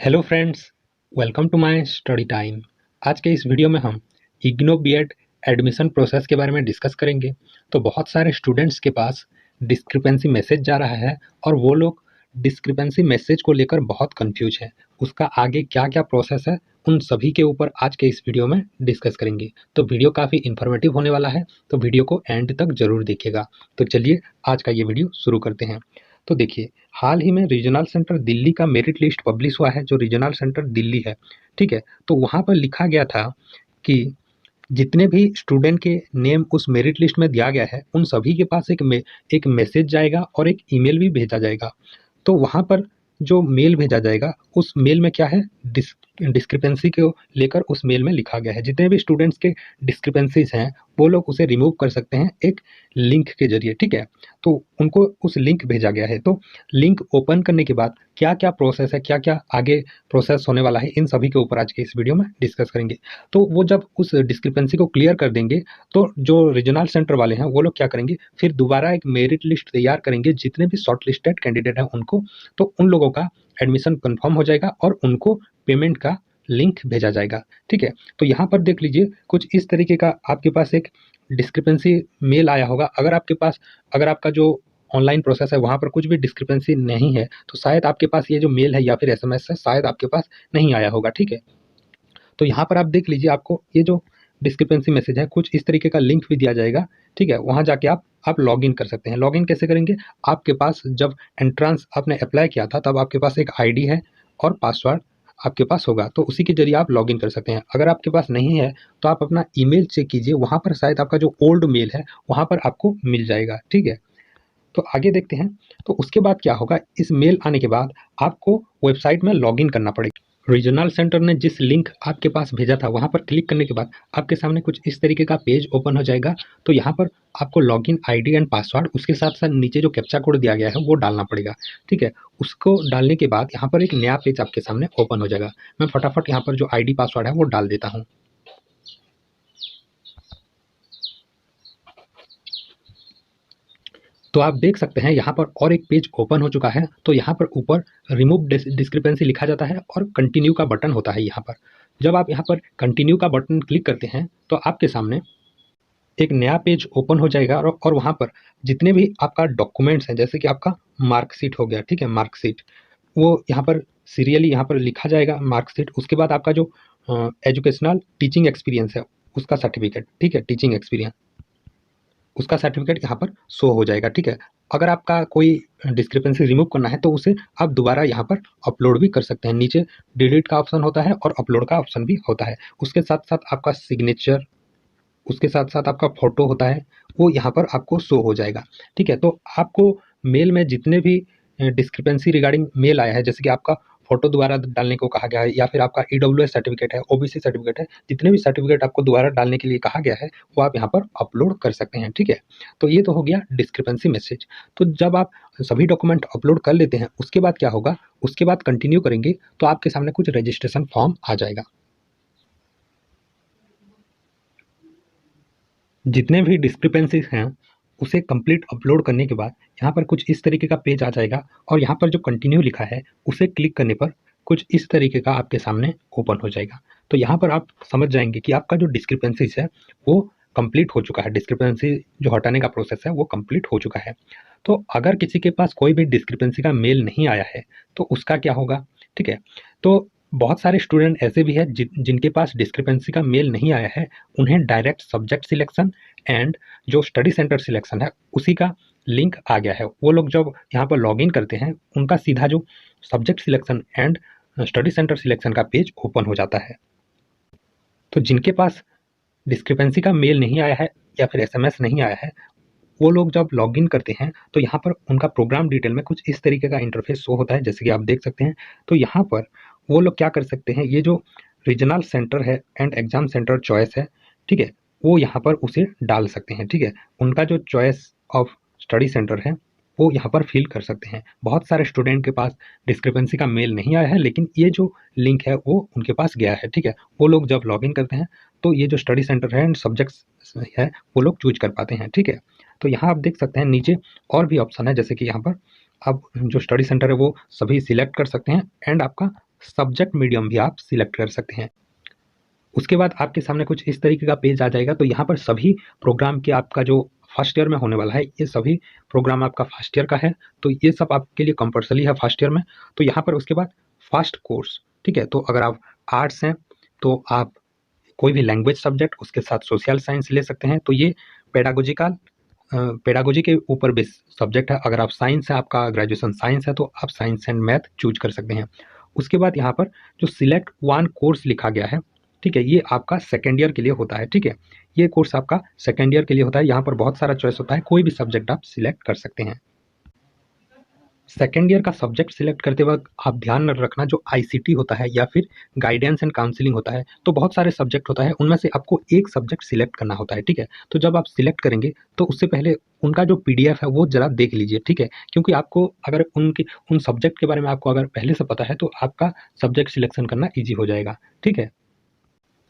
Hello friends, welcome to my study time. आज के इस वीडियो में हम इग्नो बीएड एडमिशन प्रोसेस के बारे में डिस्कस करेंगे। तो बहुत सारे स्टूडेंट्स के पास डिस्क्रिपेंसी मैसेज जा रहा है और वो लोग डिस्क्रिपेंसी मैसेज को लेकर बहुत कंफ्यूज हैं। उसका आगे क्या क्या प्रोसेस है, उन सभी के ऊपर आज के इस वीडियो में डिस्कस करेंगे। तो वीडियो काफ़ी इन्फॉर्मेटिव होने वाला है, तो वीडियो को एंड तक जरूर देखिएगा। तो चलिए आज का ये वीडियो शुरू करते हैं। तो देखिए, हाल ही में रीजनल सेंटर दिल्ली का मेरिट लिस्ट पब्लिश हुआ है, जो रीजनल सेंटर दिल्ली है। ठीक है, तो वहाँ पर लिखा गया था कि जितने भी स्टूडेंट के नेम उस मेरिट लिस्ट में दिया गया है, उन सभी के पास एक मैसेज जाएगा और एक ईमेल भी भेजा जाएगा। तो वहाँ पर जो मेल भेजा जाएगा, उस मेल में क्या है, डिस्क्रिपेंसी को लेकर उस मेल में लिखा गया है। जितने भी स्टूडेंट्स के डिस्क्रिपेंसीज हैं, वो लोग उसे रिमूव कर सकते हैं एक लिंक के जरिए। ठीक है, तो उनको उस लिंक भेजा गया है। तो लिंक ओपन करने के बाद क्या क्या प्रोसेस है, क्या क्या आगे प्रोसेस होने वाला है, इन सभी के ऊपर आज के इस वीडियो में डिस्कस करेंगे। तो वो जब उस डिस्क्रिपेंसी को क्लियर कर देंगे, तो जो रीजनल सेंटर वाले हैं वो लोग क्या करेंगे, फिर दोबारा एक मेरिट लिस्ट तैयार करेंगे जितने भी शॉर्ट लिस्टेड कैंडिडेट हैं उनको। तो उन लोगों का एडमिशन कंफर्म हो जाएगा और उनको पेमेंट का लिंक भेजा जाएगा। ठीक है, तो यहाँ पर देख लीजिए, कुछ इस तरीके का आपके पास एक डिस्क्रिपेंसी मेल आया होगा। अगर आपका जो ऑनलाइन प्रोसेस है वहाँ पर कुछ भी डिस्क्रिपेंसी नहीं है, तो शायद आपके पास ये जो मेल है या फिर एसएमएस है, शायद आपके पास नहीं आया होगा। ठीक है, तो यहाँ पर आप देख लीजिए, आपको ये जो डिस्क्रिपेंसी मैसेज है, कुछ इस तरीके का लिंक भी दिया जाएगा। ठीक है, वहाँ जाके आप लॉग इन कर सकते हैं। लॉग इन कैसे करेंगे, आपके पास जब एंट्रेंस आपने अप्लाई किया था तब आपके पास एक आईडी है और पासवर्ड आपके पास होगा, तो उसी के जरिए आप लॉग इन कर सकते हैं। अगर आपके पास नहीं है तो आप अपना ईमेल चेक कीजिए, वहाँ पर शायद आपका जो ओल्ड मेल है वहाँ पर आपको मिल जाएगा। ठीक है, तो आगे देखते हैं। तो उसके बाद क्या होगा, इस मेल आने के बाद आपको वेबसाइट में लॉगिन करना पड़ेगा। रीजनल सेंटर ने जिस लिंक आपके पास भेजा था वहाँ पर क्लिक करने के बाद आपके सामने कुछ इस तरीके का पेज ओपन हो जाएगा। तो यहाँ पर आपको लॉगिन आईडी एंड पासवर्ड, उसके साथ साथ नीचे जो कैप्चा कोड दिया गया है वो डालना पड़ेगा। ठीक है, उसको डालने के बाद यहाँ पर एक नया पेज आपके सामने ओपन हो जाएगा। मैं फटाफट यहाँ पर जो आईडी पासवर्ड है वो डाल देता हूँ। तो आप देख सकते हैं यहाँ पर और एक पेज ओपन हो चुका है। तो यहाँ पर ऊपर रिमूव डिस्क्रिपेंसी लिखा जाता है और कंटिन्यू का बटन होता है। यहाँ पर जब आप यहाँ पर कंटिन्यू का बटन क्लिक करते हैं तो आपके सामने एक नया पेज ओपन हो जाएगा और वहाँ पर जितने भी आपका डॉक्यूमेंट्स हैं, जैसे कि आपका मार्कशीट हो गया। ठीक है, मार्कशीट वो यहाँ पर सीरियली यहाँ पर लिखा जाएगा मार्कशीट। उसके बाद आपका जो एजुकेशनल टीचिंग एक्सपीरियंस है उसका सर्टिफिकेट, ठीक है, टीचिंग एक्सपीरियंस, उसका सर्टिफिकेट यहाँ पर शो हो जाएगा। ठीक है, अगर आपका कोई डिस्क्रिपेंसी रिमूव करना है तो उसे आप दोबारा यहाँ पर अपलोड भी कर सकते हैं। नीचे डिलीट का ऑप्शन होता है और अपलोड का ऑप्शन भी होता है। उसके साथ साथ आपका सिग्नेचर, उसके साथ साथ आपका फोटो होता है, वो यहाँ पर आपको शो हो जाएगा। ठीक है, तो आपको मेल में जितने भी डिस्क्रिपेंसी रिगार्डिंग मेल आया है, जैसे कि आपका फोटो दोबारा डालने को कहा गया है या फिर आपका ईडब्ल्यूएस सर्टिफिकेट है, ओबीसी सर्टिफिकेट है, जितने भी सर्टिफिकेट आपको दोबारा डालने के लिए कहा गया है वो आप यहाँ पर अपलोड कर सकते हैं। ठीक है, तो ये तो हो गया डिस्क्रिपेंसी मैसेज। तो जब आप सभी डॉक्यूमेंट अपलोड कर लेते हैं, उसके बाद क्या होगा, उसके बाद कंटिन्यू करेंगे तो आपके सामने कुछ रजिस्ट्रेशन फॉर्म आ जाएगा। जितने भी डिस्क्रिपेंसीज हैं उसे कंप्लीट अपलोड करने के बाद यहाँ पर कुछ इस तरीके का पेज आ जाएगा और यहाँ पर जो कंटिन्यू लिखा है उसे क्लिक करने पर कुछ इस तरीके का आपके सामने ओपन हो जाएगा। तो यहाँ पर आप समझ जाएंगे कि आपका जो डिस्क्रिपेंसीज है वो कंप्लीट हो चुका है। डिस्क्रिपेंसी जो हटाने का प्रोसेस है वो कंप्लीट हो चुका है। तो अगर किसी के पास कोई भी डिस्क्रिपेंसी का मेल नहीं आया है तो उसका क्या होगा। ठीक है, तो बहुत सारे स्टूडेंट ऐसे भी हैं जिनके पास डिस्क्रिपेंसी का मेल नहीं आया है, उन्हें डायरेक्ट सब्जेक्ट सिलेक्शन एंड जो स्टडी सेंटर सिलेक्शन है उसी का लिंक आ गया है। वो लोग जब यहाँ पर लॉगिन करते हैं उनका सीधा जो subject selection and study centre selection का पेज ओपन हो जाता है। तो जिनके पास डिस्क्रिपेंसी का मेल नहीं आया है या फिर एसएमएस नहीं आया है, वो लोग जब लॉगिन करते हैं तो यहाँ पर उनका प्रोग्राम डिटेल में कुछ इस तरीके का इंटरफेस शो होता है, जैसे कि आप देख सकते हैं। तो यहाँ पर वो लोग क्या कर सकते हैं, ये जो रीजनल सेंटर है एंड एग्जाम सेंटर चॉइस है, ठीक है, वो यहाँ पर उसे डाल सकते हैं। ठीक है, उनका जो चॉइस ऑफ स्टडी सेंटर है वो यहाँ पर फिल कर सकते हैं। बहुत सारे स्टूडेंट के पास डिस्क्रिपेंसी का मेल नहीं आया है, लेकिन ये जो लिंक है वो उनके पास गया है। ठीक है, वो लोग जब लॉगिन करते हैं तो ये जो स्टडी सेंटर है एंड सब्जेक्ट्स है वो लोग चूज कर पाते हैं। ठीक है, तो यहाँ आप देख सकते हैं नीचे और भी ऑप्शन है, जैसे कि यहाँ पर आप जो स्टडी सेंटर है वो सभी सिलेक्ट कर सकते हैं एंड आपका सब्जेक्ट मीडियम भी आप सिलेक्ट कर सकते हैं। उसके बाद आपके सामने कुछ इस तरीके का पेज आ जाएगा। तो यहाँ पर सभी प्रोग्राम के आपका जो फर्स्ट ईयर में होने वाला है, ये सभी प्रोग्राम आपका फर्स्ट ईयर का है, तो ये सब आपके लिए कंपलसरी है फर्स्ट ईयर में। तो यहाँ पर उसके बाद फर्स्ट कोर्स, ठीक है। तो अगर आप आर्ट्स हैं तो आप कोई भी लैंग्वेज सब्जेक्ट उसके साथ सोशल साइंस ले सकते हैं। तो ये पेडागोजी के ऊपर बेस सब्जेक्ट है। अगर आप साइंस है, आपका ग्रेजुएशन साइंस है, तो आप साइंस एंड मैथ चूज कर सकते हैं। उसके बाद यहाँ पर जो सिलेक्ट वन कोर्स लिखा गया है, ठीक है, ये आपका सेकेंड ईयर के लिए होता है, ठीक है। ये कोर्स आपका सेकेंड ईयर के लिए होता है। यहाँ पर बहुत सारा चॉइस होता है, कोई भी सब्जेक्ट आप सिलेक्ट कर सकते हैं। सेकेंड ईयर का सब्जेक्ट सिलेक्ट करते वक्त आप ध्यान रखना, जो आईसीटी होता है या फिर गाइडेंस एंड काउंसलिंग होता है, तो बहुत सारे सब्जेक्ट होता है, उनमें से आपको एक सब्जेक्ट सिलेक्ट करना होता है, ठीक है। तो जब आप सिलेक्ट करेंगे तो उससे पहले उनका जो पीडीएफ है वो जरा देख लीजिए, ठीक है। क्योंकि आपको अगर उन सब्जेक्ट के बारे में आपको अगर पहले से पता है तो आपका सब्जेक्ट सिलेक्शन करना ईजी हो जाएगा, ठीक है।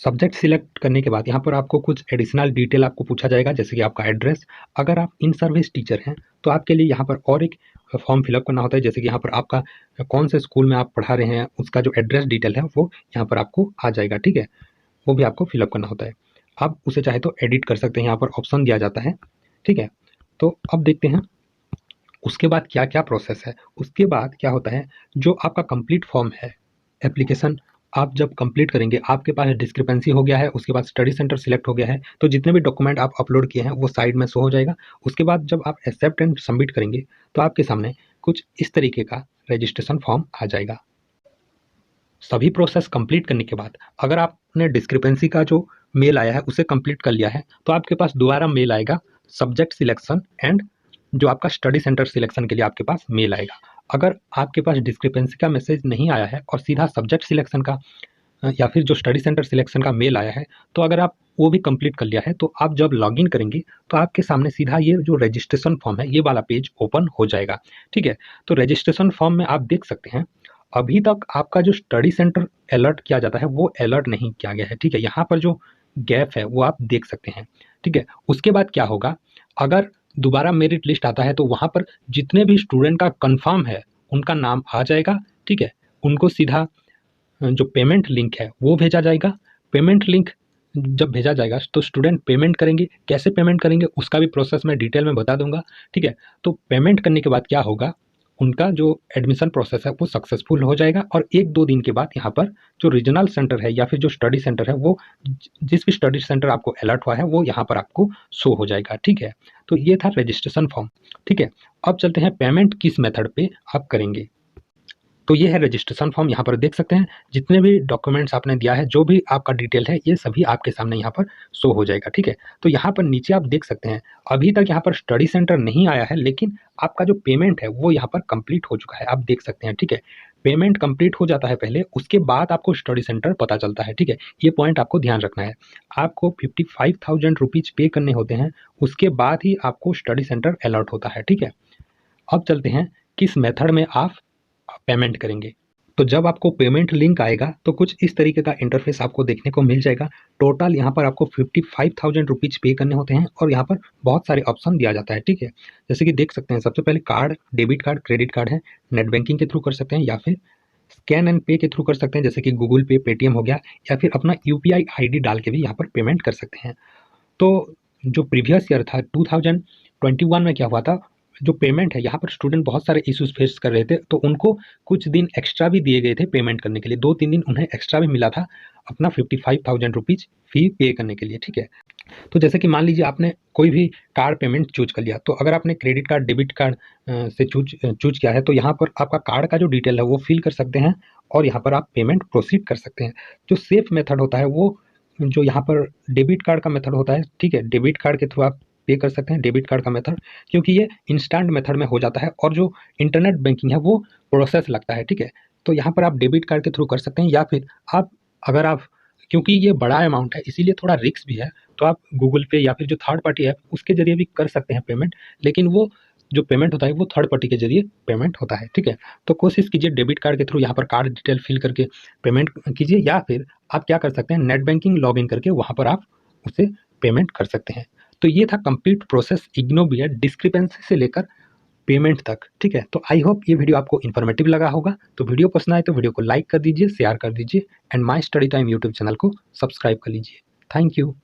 सब्जेक्ट सिलेक्ट करने के बाद यहाँ पर आपको कुछ एडिशनल डिटेल आपको पूछा जाएगा, जैसे कि आपका एड्रेस। अगर आप इन सर्विस टीचर हैं तो आपके लिए यहाँ पर और एक फॉर्म फिलअप करना होता है, जैसे कि यहाँ पर आपका कौन से स्कूल में आप पढ़ा रहे हैं उसका जो एड्रेस डिटेल है वो यहाँ पर आपको आ जाएगा, ठीक है। वो भी आपको फिलअप करना होता है। आप उसे चाहे तो एडिट कर सकते हैं, यहाँ पर ऑप्शन दिया जाता है, ठीक है। तो अब देखते हैं उसके बाद क्या क्या प्रोसेस है। उसके बाद क्या होता है, जो आपका कंप्लीट फॉर्म है एप्लीकेशन, आप जब कंप्लीट करेंगे, आपके पास डिस्क्रिपेंसी हो गया है, उसके बाद स्टडी सेंटर सिलेक्ट हो गया है, तो जितने भी डॉक्यूमेंट आप अपलोड किए हैं वो साइड में शो हो जाएगा। उसके बाद जब आप एक्सेप्ट एंड सबमिट करेंगे तो आपके सामने कुछ इस तरीके का रजिस्ट्रेशन फॉर्म आ जाएगा। सभी प्रोसेस कंप्लीट करने के बाद अगर आपने डिस्क्रिपेंसी का जो मेल आया है उसे कंप्लीट कर लिया है, तो आपके पास दोबारा मेल आएगा सब्जेक्ट सिलेक्शन एंड जो आपका स्टडी सेंटर सिलेक्शन के लिए आपके पास मेल आएगा। अगर आपके पास डिस्क्रिपेंसी का मैसेज नहीं आया है और सीधा सब्जेक्ट सिलेक्शन का या फिर जो स्टडी सेंटर सिलेक्शन का मेल आया है, तो अगर आप वो भी कंप्लीट कर लिया है, तो आप जब लॉगिन करेंगे तो आपके सामने सीधा ये जो रजिस्ट्रेशन फॉर्म है ये वाला पेज ओपन हो जाएगा, ठीक है। तो रजिस्ट्रेशन फॉर्म में आप देख सकते हैं अभी तक आपका जो स्टडी सेंटर अलर्ट किया जाता है वो अलर्ट नहीं किया गया है, ठीक है। यहाँ पर जो गैप है वो आप देख सकते हैं, ठीक है। उसके बाद क्या होगा, अगर दोबारा मेरिट लिस्ट आता है तो वहाँ पर जितने भी स्टूडेंट का कंफर्म है उनका नाम आ जाएगा, ठीक है। उनको सीधा जो पेमेंट लिंक है वो भेजा जाएगा। पेमेंट लिंक जब भेजा जाएगा तो स्टूडेंट पेमेंट करेंगे, कैसे पेमेंट करेंगे उसका भी प्रोसेस मैं डिटेल में बता दूंगा, ठीक है। तो पेमेंट करने के बाद क्या होगा, उनका जो एडमिशन प्रोसेस है वो सक्सेसफुल हो जाएगा और 1-2 दिन के बाद यहाँ पर जो रीजनल सेंटर है या फिर जो स्टडी सेंटर है वो जिस भी स्टडी सेंटर आपको अलर्ट हुआ है वो यहाँ पर आपको शो हो जाएगा, ठीक है। तो ये था रजिस्ट्रेशन फॉर्म, ठीक है। अब चलते हैं पेमेंट किस मेथड पे आप करेंगे। तो ये है रजिस्ट्रेशन फॉर्म, यहाँ पर देख सकते हैं जितने भी डॉक्यूमेंट्स आपने दिया है, जो भी आपका डिटेल है ये सभी आपके सामने यहाँ पर शो हो जाएगा, ठीक है। तो यहाँ पर नीचे आप देख सकते हैं अभी तक यहाँ पर स्टडी सेंटर नहीं आया है, लेकिन आपका जो पेमेंट है वो यहाँ पर कंप्लीट हो चुका है, आप देख सकते हैं, ठीक है। पेमेंट कंप्लीट हो जाता है पहले, उसके बाद आपको स्टडी सेंटर पता चलता है, ठीक है। ये पॉइंट आपको ध्यान रखना है। आपको 55,000 रुपीज़ पे करने होते हैं, उसके बाद ही आपको स्टडी सेंटर अलर्ट होता है, ठीक है। अब चलते हैं किस मेथड में आप पेमेंट करेंगे। तो जब आपको पेमेंट लिंक आएगा तो कुछ इस तरीके का इंटरफेस आपको देखने को मिल जाएगा। टोटल यहाँ पर आपको 55,000 रुपीज़ पे करने होते हैं और यहाँ पर बहुत सारे ऑप्शन दिया जाता है, ठीक है। जैसे कि देख सकते हैं सबसे पहले card, debit card, credit card है, नेट बैंकिंग के थ्रू कर सकते हैं या फिर स्कैन एंड पे के थ्रू कर सकते हैं, जैसे कि गूगल पे, पेटीएम हो गया, या फिर अपना यूपीआई आईडी डाल के भी यहाँ पर पेमेंट कर सकते हैं। तो जो प्रीवियस ईयर था 2021 में क्या हुआ था, जो पेमेंट है यहाँ पर स्टूडेंट बहुत सारे इश्यूज फेस कर रहे थे, तो उनको कुछ दिन एक्स्ट्रा भी दिए गए थे पेमेंट करने के लिए, 2-3 दिन उन्हें एक्स्ट्रा भी मिला था अपना 55,000 रुपीज़ फी पे करने के लिए, ठीक है। तो जैसे कि मान लीजिए आपने कोई भी कार्ड पेमेंट चूज कर लिया, तो अगर आपने क्रेडिट कार्ड, डेबिट कार्ड से चूज किया है तो यहाँ पर आपका कार्ड का जो डिटेल है वो फिल कर सकते हैं और यहाँ पर आप पेमेंट प्रोसीड कर सकते हैं। जो सेफ मेथड होता है वो जो यहाँ पर डेबिट कार्ड का मेथड होता है, ठीक है। डेबिट कार्ड के थ्रू आप पे कर सकते हैं, डेबिट कार्ड का मेथड, क्योंकि ये इंस्टेंट मेथड में हो जाता है और जो इंटरनेट बैंकिंग है वो प्रोसेस लगता है, ठीक है। तो यहाँ पर आप डेबिट कार्ड के थ्रू कर सकते हैं या फिर आप अगर आप, क्योंकि ये बड़ा अमाउंट है इसीलिए थोड़ा रिस्क भी है, तो आप गूगल पे या फिर जो थर्ड पार्टी ऐप उसके जरिए भी कर सकते हैं पेमेंट, लेकिन वो जो पेमेंट होता है वो थर्ड पार्टी के जरिए पेमेंट होता है, ठीक है। तो कोशिश कीजिए डेबिट कार्ड के थ्रू यहाँ पर कार्ड डिटेल फिल करके पेमेंट कीजिए, या फिर आप क्या कर सकते हैं नेट बैंकिंग लॉगिन करके वहाँ पर आप उसे पेमेंट कर सकते हैं। तो ये था complete process IGNOU BEd discrepancy से लेकर पेमेंट तक। ठीक है, तो आई होप ये वीडियो आपको इन्फॉर्मेटिव लगा होगा। तो वीडियो पसंद आए तो वीडियो को लाइक कर दीजिए, शेयर कर दीजिए and my study time YouTube channel को सब्सक्राइब कर लीजिए। Thank you.